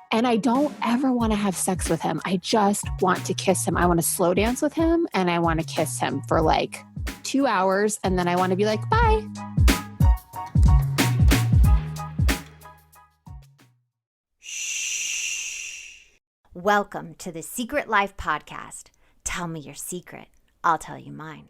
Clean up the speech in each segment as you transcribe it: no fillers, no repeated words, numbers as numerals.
And I don't ever want to have sex with him. I just want to kiss him. I want to slow dance with him and I want to kiss him for like 2 hours. And then I want to be like, bye. Shh. Welcome to the Secret Life Podcast. Tell me your secret. I'll tell you mine.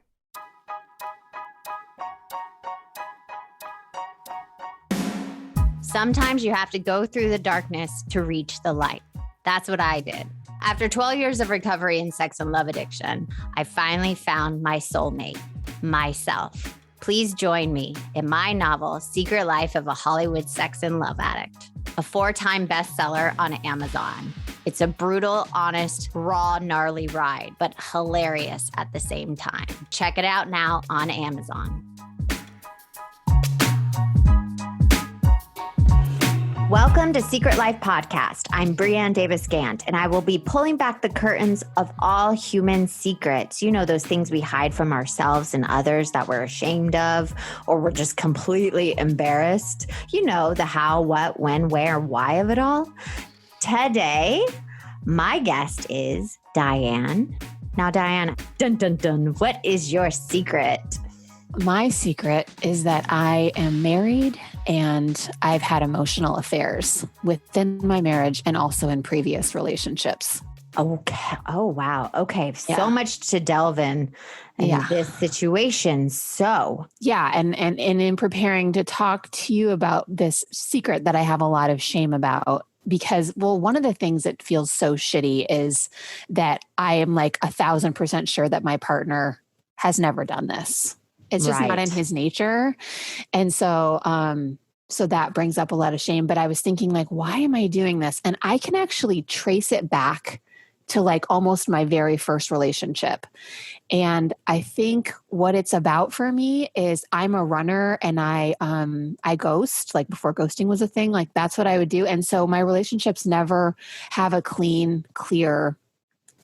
Sometimes you have to go through the darkness to reach the light. That's what I did. After 12 years of recovery in sex and love addiction, I finally found my soulmate, myself. Please join me in my novel, Secret Life of a Hollywood Sex and Love Addict, a 4-time bestseller on Amazon. It's a brutal, honest, raw, gnarly ride, but hilarious at the same time. Check it out now on Amazon. Welcome to Secret Life Podcast. I'm Diane Davis-Gant, and I will be pulling back the curtains of all human secrets. You know, those things we hide from ourselves and others that we're ashamed of, or we're just completely embarrassed. You know, the how, what, when, where, why of it all. Today, my guest is Diane. Now, Diane, dun, dun, dun, what is your secret? My secret is that I am married and I've had emotional affairs within my marriage and also in previous relationships. Okay. Oh, wow. Okay. So much to delve in this situation. So and in preparing to talk to you about this secret that I have a lot of shame about, because, well, one of the things that feels so shitty is that I am like 1,000% sure that my partner has never done this. It's just not in his nature. And so, so that brings up a lot of shame, but I was thinking like, why am I doing this? And I can actually trace it back to like almost my very first relationship. And I think what it's about for me is I'm a runner and I ghost, like before ghosting was a thing, like that's what I would do. And so my relationships never have a clean, clear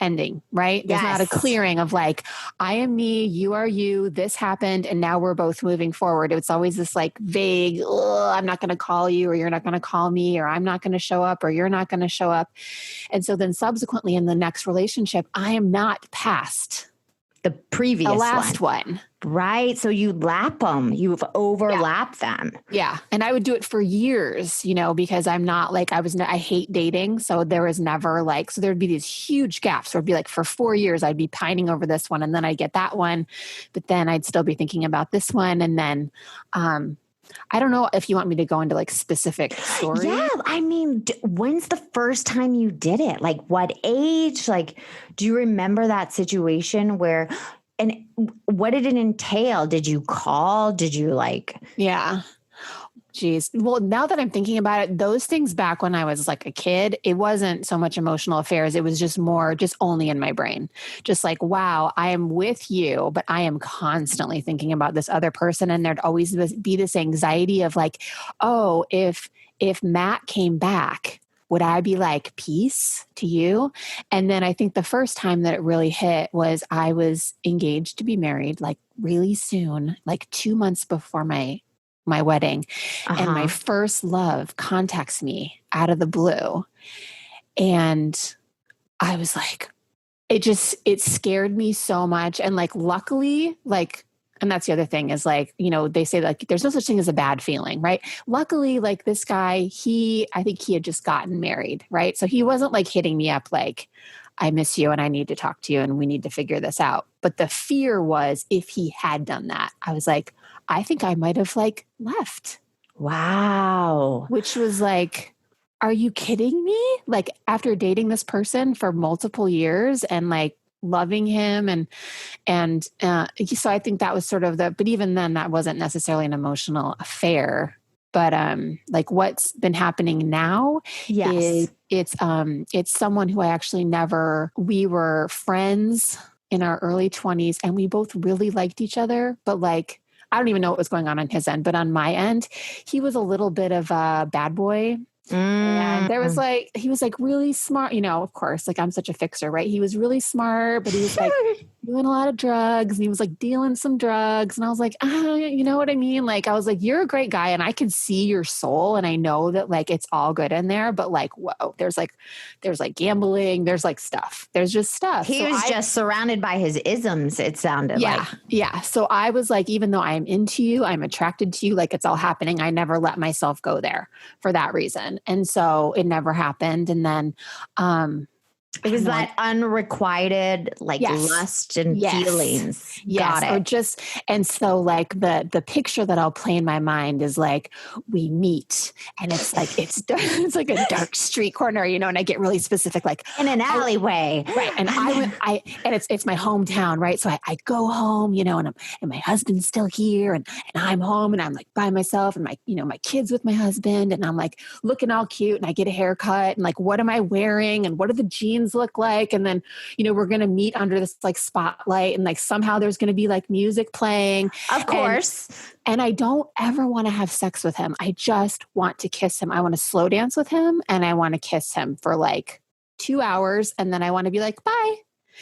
ending, right? There's not a clearing of like, I am me, you are you, this happened, and now we're both moving forward. It's always this like vague, I'm not going to call you, or you're not going to call me, or I'm not going to show up, or you're not going to show up. And so then subsequently in the next relationship, I am not past the previous last one. Right. So you lap them, you've overlapped them. Yeah. And I would do it for years, you know, because I'm not like, I hate dating. So there was never like, so there'd be these huge gaps where it'd be like for 4 years, I'd be pining over this one and then I'd get that one, but then I'd still be thinking about this one. And then, I don't know if you want me to go into like specific stories. Yeah. I mean, when's the first time you did it? Like what age? Like, do you remember that situation where, and what did it entail? Did you call? Did you like? Yeah. Geez. Well, now that I'm thinking about it, those things back when I was like a kid, it wasn't so much emotional affairs. It was just more, just only in my brain. Just like, wow, I am with you, but I am constantly thinking about this other person. And there'd always be this anxiety of like, oh, if Matt came back, would I be like peace to you? And then I think the first time that it really hit was I was engaged to be married like really soon, like 2 months before my wedding. And my first love contacts me out of the blue. And I was like, it scared me so much. And like, luckily, like, and that's the other thing is like, you know, they say like, there's no such thing as a bad feeling, right? Luckily, like this guy, I think he had just gotten married, right? So he wasn't like hitting me up like, I miss you and I need to talk to you and we need to figure this out. But the fear was if he had done that, I was like, I think I might have like left. Wow. Which was like, are you kidding me? Like after dating this person for multiple years and like loving him and so I think that was sort of but even then that wasn't necessarily an emotional affair. But like what's been happening now is it's someone who I actually we were friends in our early 20s and we both really liked each other, but like, I don't even know what was going on his end, but on my end, he was a little bit of a bad boy. And there was like, he was like really smart, you know, of course, like I'm such a fixer, right? He was really smart, but he was like, doing a lot of drugs. And he was like dealing some drugs. And I was like, you know what I mean? Like, I was like, you're a great guy and I can see your soul. And I know that like, it's all good in there, but like, whoa, there's like gambling. There's like stuff. There's just stuff. He was just surrounded by his isms. It sounded like. Yeah. So I was like, even though I'm into you, I'm attracted to you, like it's all happening. I never let myself go there for that reason. And so it never happened. And then, it was that unrequited like lust and feelings. Yes. Got it. Or just, and so like the picture that I'll play in my mind is like, we meet and it's like, it's like a dark street corner, you know, and I get really specific, like in an alleyway. Right. And and it's my hometown. Right. So I go home, you know, and my husband's still here and I'm home and I'm like by myself and my kids with my husband and I'm like looking all cute and I get a haircut and like, what am I wearing and what are the jeans look like? And then, you know, we're going to meet under this like spotlight and like somehow there's going to be like music playing. Of course. And I don't ever want to have sex with him. I just want to kiss him. I want to slow dance with him and I want to kiss him for like 2 hours. And then I want to be like, bye.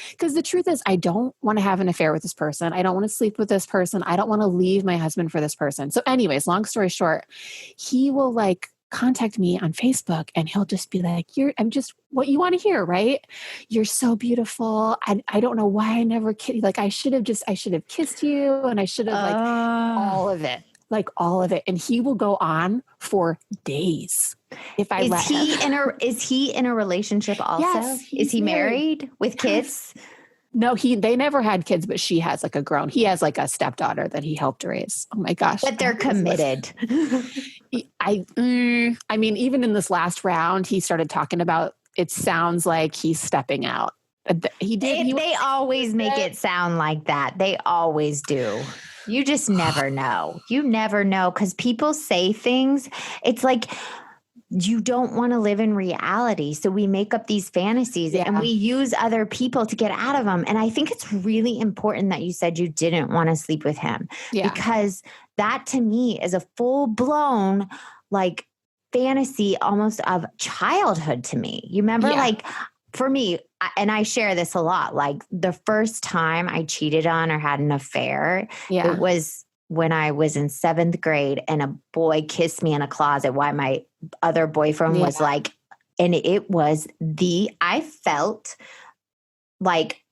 Because the truth is, I don't want to have an affair with this person. I don't want to sleep with this person. I don't want to leave my husband for this person. So anyways, long story short, he will like contact me on Facebook and he'll just be like, I'm just what you want to hear, right? You're so beautiful. I don't know why I never kissed. Like I should have kissed you and I should have like all of it. And he will go on for days. If I let him. Is he in a relationship also? Yes, is he married with kids? No, they never had kids, but he has he has like a stepdaughter that he helped raise. Oh my gosh. But they're committed. I mean, even in this last round, he started talking about, it sounds like he's stepping out. They always make it sound like that. They always do. You just never know. You never know because people say things. It's like, you don't want to live in reality. So we make up these fantasies and we use other people to get out of them. And I think it's really important that you said you didn't want to sleep with him because that to me is a full blown like fantasy almost of childhood to me. You remember like for me, and I share this a lot, like the first time I cheated on or had an affair, it was when I was in 7th grade and a boy kissed me in a closet while my other boyfriend was like, and it was I felt like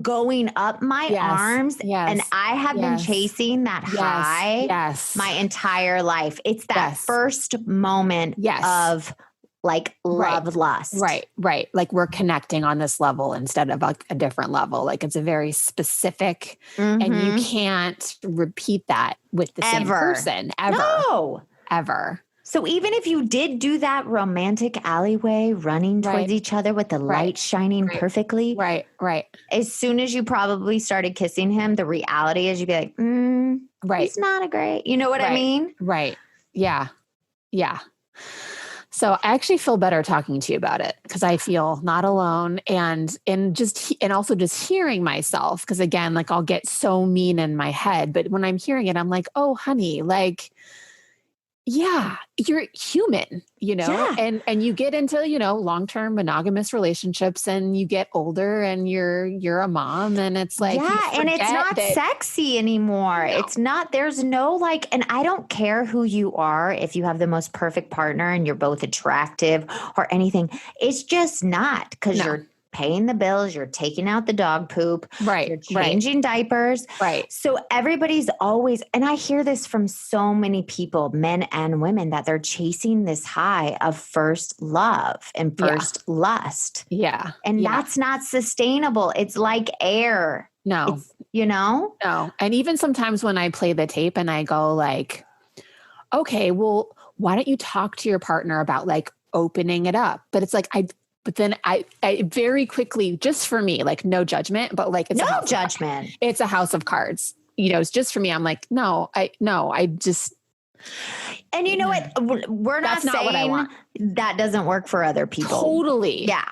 going up my arms and I have been chasing that high my entire life. It's that first moment of like love lust. Right. Like we're connecting on this level instead of a different level. Like it's a very specific and you can't repeat that with the same person ever. No. Ever. So even if you did do that romantic alleyway running towards each other with the light shining perfectly. Right. As soon as you probably started kissing him, the reality is you'd be like, he's not a great, you know what I mean? Right. Yeah. So I actually feel better talking to you about it because I feel not alone and also just hearing myself. Because again, like I'll get so mean in my head, but when I'm hearing it, I'm like, oh, honey, like, yeah, you're human, you know, and you get into, you know, long-term monogamous relationships and you get older and you're a mom and it's like, and it's not sexy anymore. No. It's not, there's no like, and I don't care who you are, if you have the most perfect partner and you're both attractive or anything, it's just not because you're paying the bills, you're taking out the dog poop, you're changing diapers. Right. So everybody's always, and I hear this from so many people, men and women, that they're chasing this high of first love and first lust. Yeah. And that's not sustainable. It's like air. No. It's, you know? No. And even sometimes when I play the tape and I go like, okay, well, why don't you talk to your partner about like opening it up? But it's like, But then I very quickly, just for me, like no judgment, but like it's no judgment. It's a house of cards. You know, it's just for me. I'm like, I just. And you know what? We're not saying what I want. That doesn't work for other people. Totally. Yeah.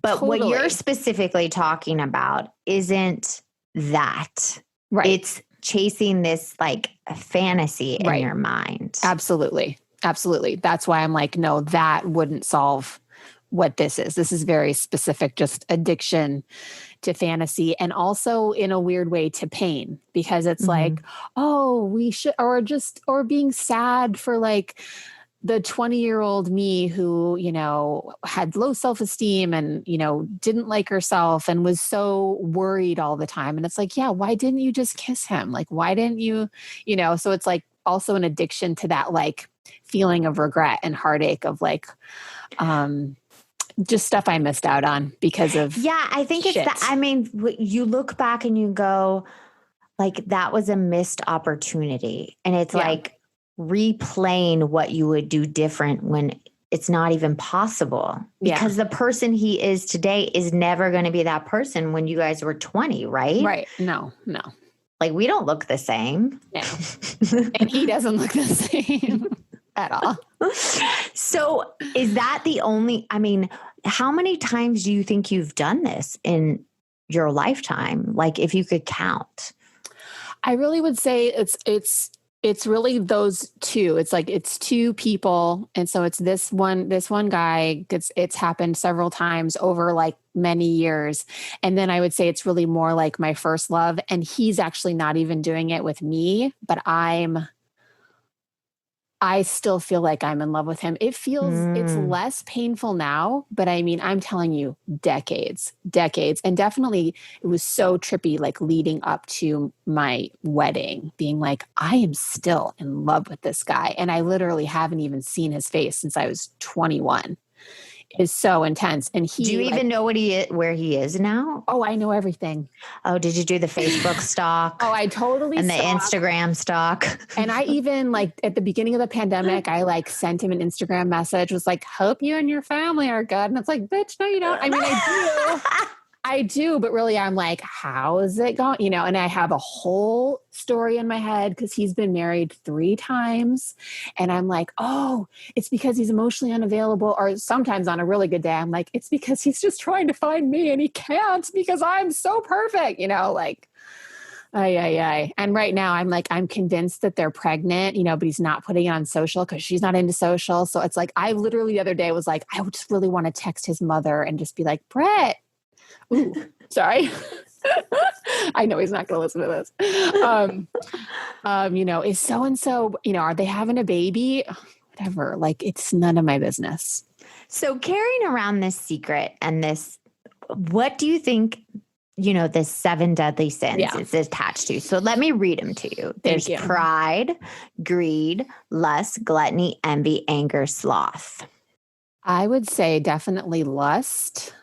But what you're specifically talking about isn't that. Right. It's chasing this like fantasy in your mind. Absolutely. That's why I'm like, no, that wouldn't solve what this is. This is very specific, just addiction to fantasy, and also in a weird way to pain, because it's like, oh, we should, or being sad for like the 20-year-old me who, had low self-esteem and, didn't like herself and was so worried all the time. And it's like, yeah, why didn't you just kiss him? Like, why didn't you, so it's like also an addiction to that, like feeling of regret and heartache of like, just stuff I missed out on because of I think shit. It's that. I mean, you look back and you go, like, that was a missed opportunity. And it's like replaying what you would do different when it's not even possible, because the person he is today is never going to be that person when you guys were 20, right? Right. No. Like, we don't look the same. No. And he doesn't look the same at all. So is that the only, I mean, how many times do you think you've done this in your lifetime? Like, if you could count. I really would say it's really those two. It's like, it's two people. And so it's this one guy. It's happened several times over like many years. And then I would say it's really more like my first love. And he's actually not even doing it with me, but I still feel like I'm in love with him. It feels, it's less painful now, but I mean, I'm telling you, decades. And definitely it was so trippy, like leading up to my wedding, being like, I am still in love with this guy. And I literally haven't even seen his face since I was 21. Is so intense. And do you even know where he is now? Oh, I know everything. Oh, did you do the Facebook stalk? Oh, I totally and the Instagram stalk. And I even like at the beginning of the pandemic, I like sent him an Instagram message, was like, hope you and your family are good. And it's like, bitch, no, you don't. I mean, I do, but really I'm like, how is it going? And I have a whole story in my head because he's been married 3 times. And I'm like, oh, it's because he's emotionally unavailable. Or sometimes on a really good day, I'm like, it's because he's just trying to find me and he can't because I'm so perfect, like, ay. And right now I'm like, I'm convinced that they're pregnant, but he's not putting it on social because she's not into social. So it's like, I literally the other day was like, I would just really want to text his mother and just be like, Brett, ooh, sorry. I know he's not going to listen to this. Is so-and-so, are they having a baby? Whatever. Like, it's none of my business. So carrying around this secret and this, what do you think, the 7 deadly sins is attached to? So let me read them to you. There's pride, greed, lust, gluttony, envy, anger, sloth. I would say definitely lust.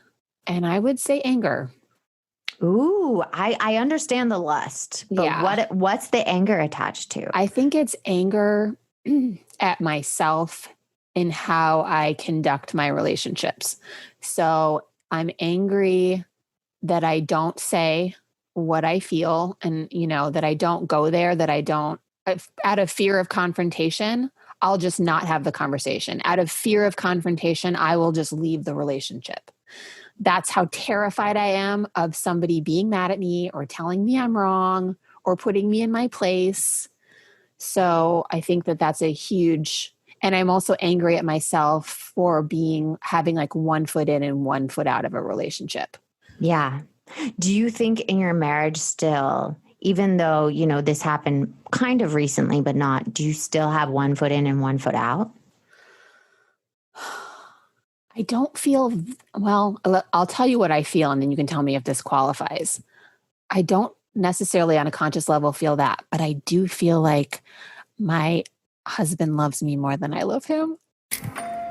And I would say anger. Ooh, I understand the lust, but what's the anger attached to? I think it's anger at myself in how I conduct my relationships. So I'm angry that I don't say what I feel and, that I don't go there, that I don't, out of fear of confrontation, I'll just not have the conversation. Out of fear of confrontation, I will just leave the relationship. That's how terrified I am of somebody being mad at me or telling me I'm wrong or putting me in my place. So I think that that's a huge, and I'm also angry at myself for having like 1 foot in and 1 foot out of a relationship. Yeah. Do you think in your marriage still, even though, this happened kind of recently, but not, do you still have 1 foot in and 1 foot out? I don't feel, well, I'll tell you what I feel, and then you can tell me if this qualifies. I don't necessarily on a conscious level feel that, but I do feel like my husband loves me more than I love him.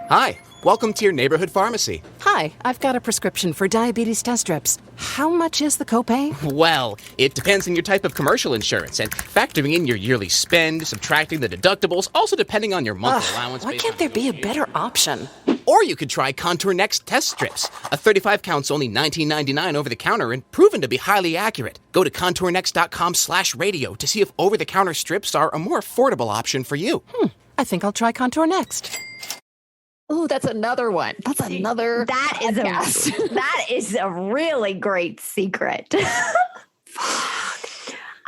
Hi, welcome to your neighborhood pharmacy. Hi, I've got a prescription for diabetes test strips. How much is the copay? Well, it depends on your type of commercial insurance and factoring in your yearly spend, subtracting the deductibles, also depending on your monthly allowance. Why can't there be a better option? Or you could try Contour Next test strips. A 35 count's only $19.99 over the counter and proven to be highly accurate. Go to contournext.com/radio to see if over-the-counter strips are a more affordable option for you. I think I'll try Contour Next. Oh, that's another one. That's another. That is a really great secret.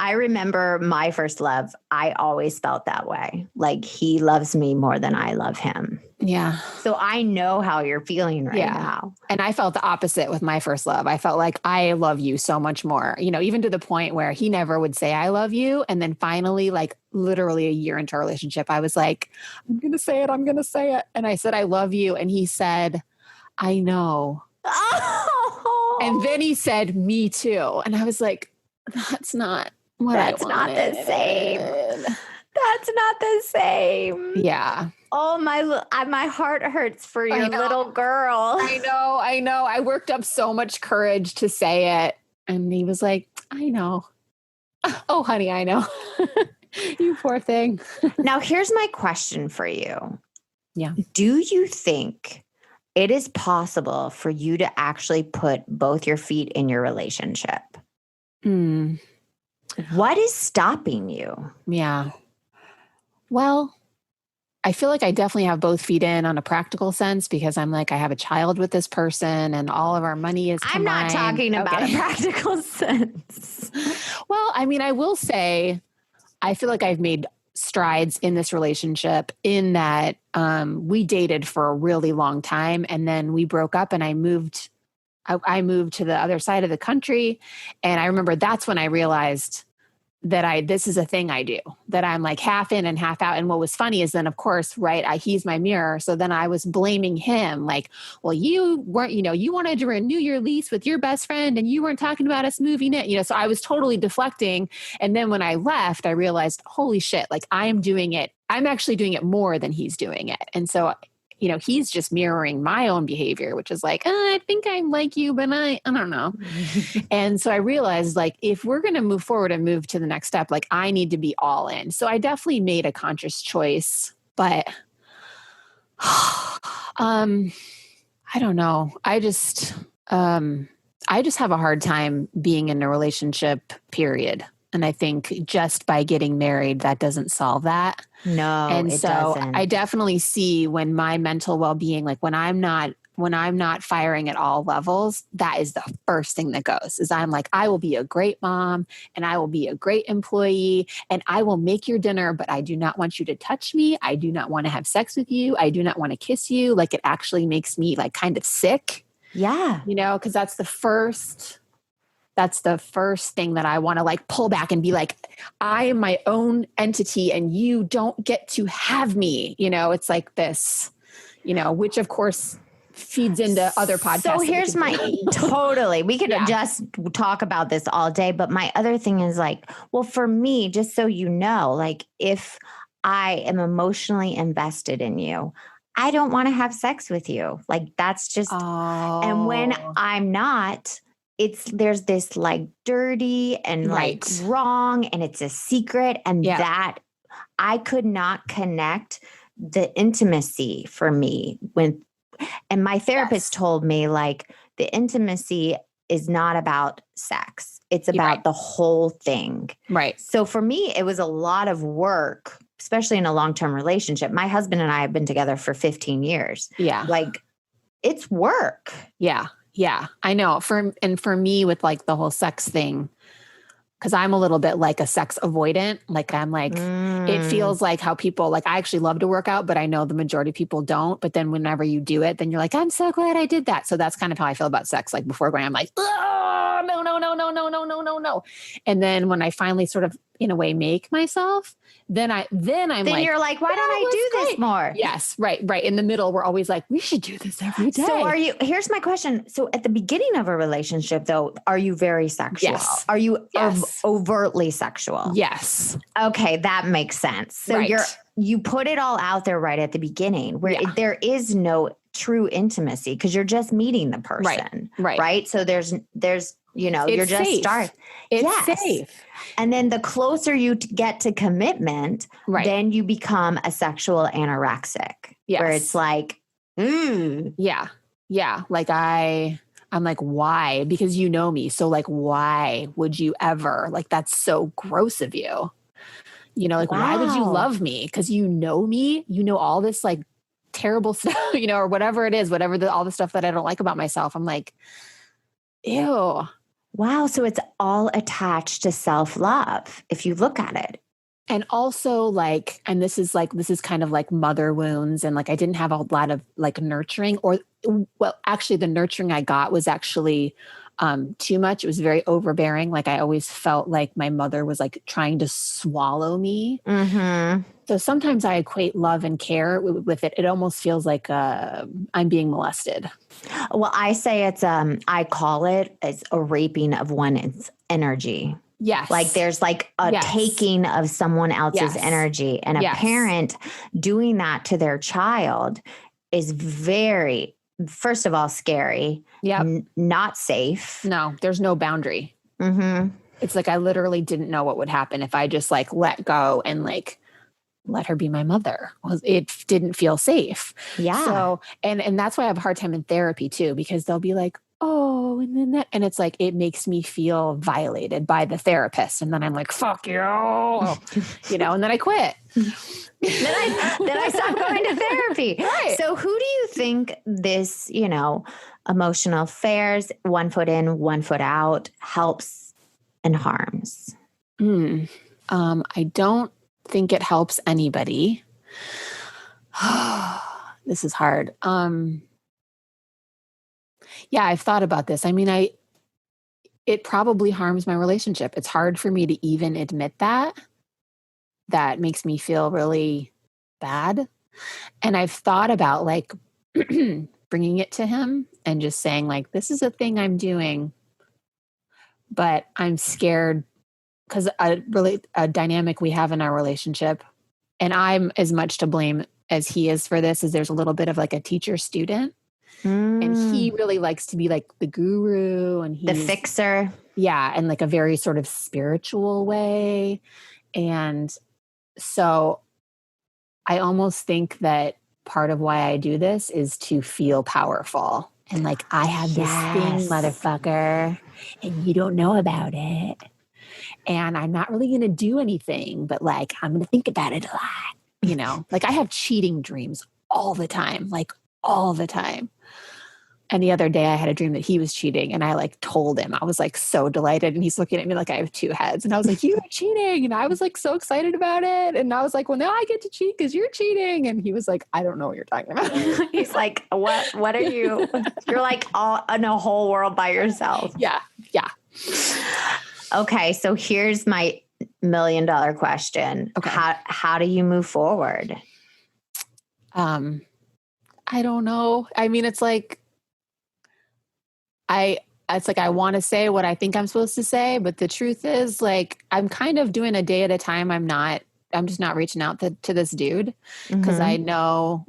I remember my first love. I always felt that way. Like he loves me more than I love him. Yeah. So I know how you're feeling right now. And I felt the opposite with my first love. I felt like I love you so much more, even to the point where he never would say, I love you. And then finally, like literally a year into our relationship, I was like, I'm going to say it. I'm going to say it. And I said, I love you. And he said, I know. Oh. And then he said, me too. And I was like, that's not what I wanted. That's not the same. That's not the same. Yeah. Oh, my heart hurts for your little girl. I know. I worked up so much courage to say it. And he was like, I know. Oh, honey, I know. You poor thing. Now, here's my question for you. Yeah. Do you think it is possible for you to actually put both your feet in your relationship? What is stopping you? Yeah. Well, I feel like I definitely have both feet in on a practical sense because I'm like, I have a child with this person and all of our money is combined. I'm not talking about a practical sense. Well, I mean, I will say, I feel like I've made strides in this relationship in that we dated for a really long time and then we broke up and I moved to the other side of the country. And I remember that's when I realized that this is a thing I do, that I'm like half in and half out. And what was funny is then, of course, right, he's my mirror. So then I was blaming him like, well, you weren't, you wanted to renew your lease with your best friend and you weren't talking about us moving it, so I was totally deflecting. And then when I left, I realized, holy shit, like I'm actually doing it more than he's doing it. And so he's just mirroring my own behavior, which is like, I think I like you, but I don't know. And so I realized like, if we're going to move forward and move to the next step, like I need to be all in. So I definitely made a conscious choice, but I don't know. I just have a hard time being in a relationship, period. And I think just by getting married, that doesn't solve that. No, and it so doesn't. I definitely see when my mental well-being, like when I'm not firing at all levels, that is the first thing that goes is I'm like, I will be a great mom and I will be a great employee and I will make your dinner, but I do not want you to touch me. I do not want to have sex with you. I do not want to kiss you. Like it actually makes me like kind of sick. Yeah. Because that's the first thing that I want to like pull back and be like, I am my own entity and you don't get to have me. It's like this, which of course feeds into other podcasts. So here's totally, we could just talk about this all day. But my other thing is like, well, for me, just so you know, like if I am emotionally invested in you, I don't want to have sex with you. Like that's just, and when I'm not, there's this like dirty and like wrong and it's a secret and that I could not connect the intimacy for me and my therapist told me like the intimacy is not about sex. It's about the whole thing. Right. So for me, it was a lot of work, especially in a long-term relationship. My husband and I have been together for 15 years. Yeah. Like it's work. Yeah. Yeah, I know. For me with like the whole sex thing, because I'm a little bit like a sex avoidant. Like I'm like, it feels like how people like, I actually love to work out, but I know the majority of people don't. But then whenever you do it, then you're like, I'm so glad I did that. So that's kind of how I feel about sex. Like before going, I'm like, oh, no. And then when I finally sort of in a way make myself, then you're like, why don't I do this more? Yes. Right. In the middle, we're always like, we should do this every day. So here's my question. So at the beginning of a relationship though, are you very sexual? Yes. Are you overtly sexual? Yes. Okay. That makes sense. So you put it all out there right at the beginning where there is no true intimacy because you're just meeting the person. Right. So there's you're just starting. It's safe. And then the closer you get to commitment, then you become a sexual anorexic. Yes. Where it's like, Yeah. Like I'm like, why? Because you know me. So like, why would you ever? Like, that's so gross of you. Why would you love me? Because you know me. You know all this like terrible stuff, or whatever it is, all the stuff that I don't like about myself. I'm like, ew. Wow. So it's all attached to self-love if you look at it. And also like, and this is kind of like mother wounds. And like, I didn't have a lot of like nurturing well, actually the nurturing I got was actually too much. It was very overbearing. Like I always felt like my mother was like trying to swallow me. Mm-hmm. So sometimes I equate love and care with it. It almost feels like I'm being molested. Well, I say I call it as a raping of one's energy. Yes. Like there's like a taking of someone else's energy, and a parent doing that to their child is very, first of all, scary. Not safe. No, there's no boundary. Mm-hmm. It's like, I literally didn't know what would happen if I just like let go and like let her be my mother. Well, it didn't feel safe. Yeah. So, and that's why I have a hard time in therapy too, because they'll be like, oh, and then that, and it's like, it makes me feel violated by the therapist. And then I'm like, fuck you, and then I quit. then I stopped going to therapy. Right. So who do you think this, emotional affairs, 1 foot in, 1 foot out, helps and harms? I don't think it helps anybody. This is hard. Yeah, I've thought about this. I mean, it probably harms my relationship. It's hard for me to even admit that. That makes me feel really bad. And I've thought about like bringing it to him and just saying like, this is a thing I'm doing, but I'm scared because a dynamic we have in our relationship, and I'm as much to blame as he is for this, is there's a little bit of like a teacher student. And he really likes to be like the guru and he's the fixer. Yeah. And like a very sort of spiritual way. And so I almost think that part of why I do this is to feel powerful. And like, I have this thing, motherfucker, and you don't know about it. And I'm not really going to do anything, but like, I'm going to think about it a lot, like I have cheating dreams all the time, like all the time. And the other day I had a dream that he was cheating and I like told him. I was like so delighted and he's looking at me like I have two heads. And I was like, you are cheating. And I was like so excited about it. And I was like, well, now I get to cheat because you're cheating. And he was like, I don't know what you're talking about. He's like, what are you? You're like all in a whole world by yourself. Yeah. Yeah. Okay. So here's my $1 million question. Okay. How do you move forward? I don't know. I mean, it's like, I want to say what I think I'm supposed to say, but the truth is like, I'm kind of doing a day at a time. I'm just not reaching out to this dude because I know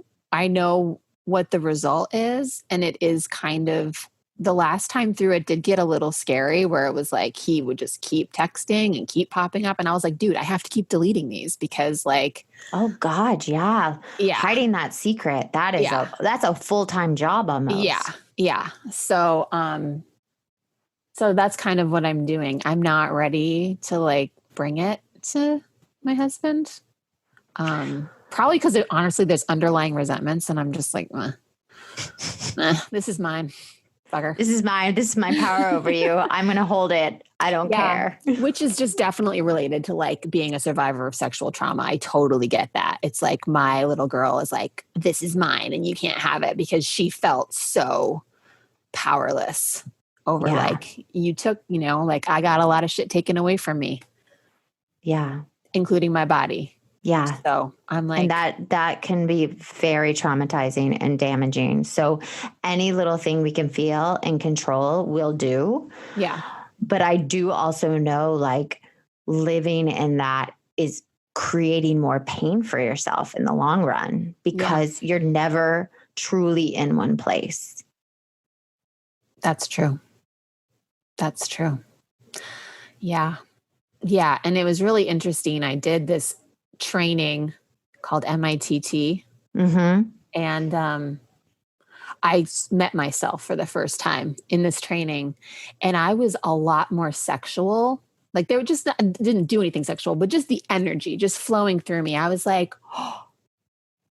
what the result is. And it is kind of, the last time through it did get a little scary where it was like, he would just keep texting and keep popping up. And I was like, dude, I have to keep deleting these because like, oh God. Yeah. Hiding that secret. That's a full-time job almost. Yeah. Yeah. So, so that's kind of what I'm doing. I'm not ready to like bring it to my husband. Probably because honestly, there's underlying resentments and I'm just like, this is mine. Fucker. This is mine. This is my power over you. I'm going to hold it. I don't care. Which is just definitely related to like being a survivor of sexual trauma. I totally get that. It's like my little girl is like, this is mine and you can't have it because she felt so powerless over like you took, like I got a lot of shit taken away from me. Yeah. Including my body. Yeah. So I'm like, and that can be very traumatizing and damaging. So any little thing we can feel and control, we'll do. Yeah. But I do also know like living in that is creating more pain for yourself in the long run because you're never truly in one place. That's true. That's true. Yeah. Yeah. And it was really interesting. I did this training called MITT. And I met myself for the first time in this training and I was a lot more sexual. Like they were just didn't do anything sexual, but just the energy just flowing through me. I was like, oh,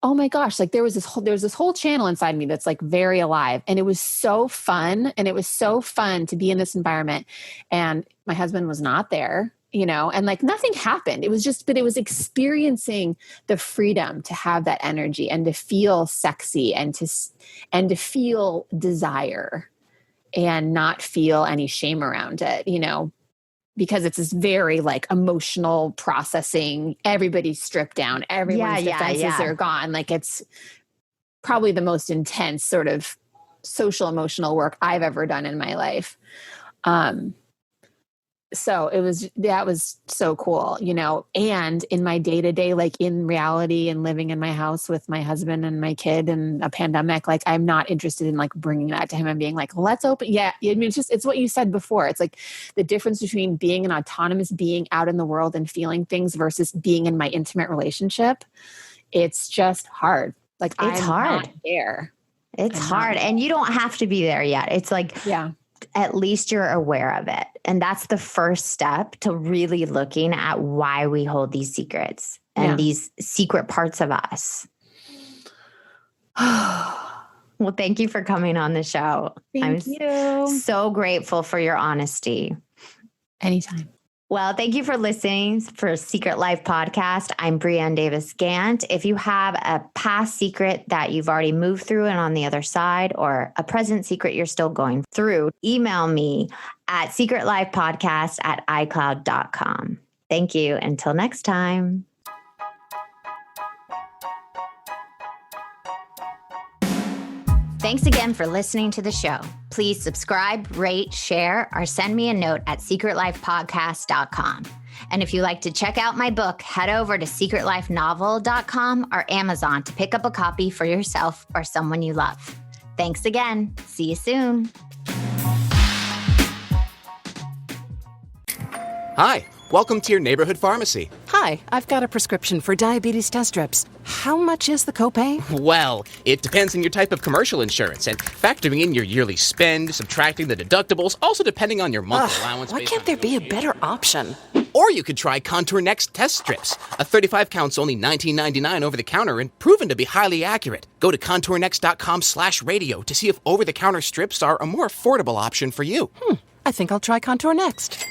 oh my gosh, like there was this whole channel inside me that's like very alive. And it was so fun. And it was so fun to be in this environment. And my husband was not there, and like nothing happened. It was but it was experiencing the freedom to have that energy and to feel sexy and to feel desire and not feel any shame around it, because it's this very like emotional processing. Everybody's stripped down. Everyone's defenses are gone. Like it's probably the most intense sort of social emotional work I've ever done in my life. So that was so cool, and in my day to day, like in reality and living in my house with my husband and my kid and a pandemic, like I'm not interested in like bringing that to him and being like, let's open. Yeah. I mean, it's what you said before. It's like the difference between being an autonomous being out in the world and feeling things versus being in my intimate relationship. It's just hard. Like it's hard. Not there. It's hard. And you don't have to be there yet. It's like, at least you're aware of it. And that's the first step to really looking at why we hold these secrets and these secret parts of us. Well, thank you for coming on the show. Thank you. So grateful for your honesty. Anytime. Well, thank you for listening for Secret Life Podcast. I'm Diane Davis Gant. If you have a past secret that you've already moved through and on the other side, or a present secret you're still going through, email me at secretlifepodcast@icloud.com. Thank you. Until next time. Thanks again for listening to the show. Please subscribe, rate, share, or send me a note at secretlifepodcast.com. And if you like to check out my book, head over to secretlifenovel.com or Amazon to pick up a copy for yourself or someone you love. Thanks again. See you soon. Hi, welcome to your neighborhood pharmacy. Hi, I've got a prescription for diabetes test strips. How much is the copay? Well, it depends on your type of commercial insurance and factoring in your yearly spend, subtracting the deductibles, also depending on your monthly allowance. Why can't there be a better option? Or you could try Contour Next test strips. A 35 count's only $19.99 over the counter and proven to be highly accurate. Go to contournext.com/radio to see if over-the-counter strips are a more affordable option for you. I think I'll try Contour Next.